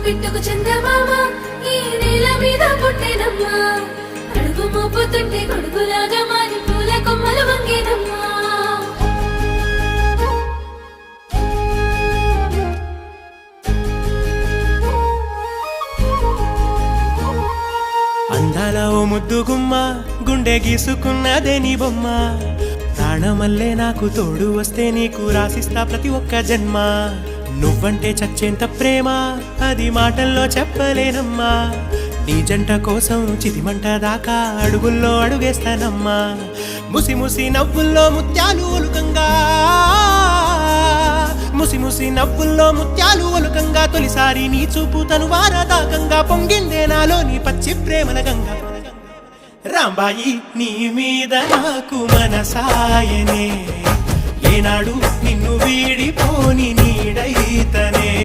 పిట్టుకు చందమామ ఈ నేల మీద పుట్టేనమ్మా అడుగు మోపుతుంటే గొడుగులాగా మారి పూల కొమ్మలు వంగేనమ్మా అందాల ఓ ముద్దు గుమ్మ గుండె గీసుకున్నదే నీ బొమ్మ ప్రాణమల్లే నాకు తోడు వస్తే నీకు రాసిస్తా ప్రతి ఒక్క జన్మ నువ్వంటే చచ్చేంత ప్రేమ అది మాటల్లో చెప్పలేనమ్మా నీ జంట కోసం చితిమంట దాకా అడుగుల్లో అడుగేస్తానమ్మా ముసి ముసి నవ్వుల్లో ముత్యాలు ఒలుకంగా ముసి ముసి నవ్వుల్లో ముత్యాలు ఒలుకంగా తొలిసారి నీ చూపు తను వారదాకంగా పొంగిందే నాలో నీ పచ్చి ప్రేమల గంగా రాంబాయి నీ మీద నాకు మనసాయనే ఏనాడు నిన్ను వీడిపోని నీడైతనే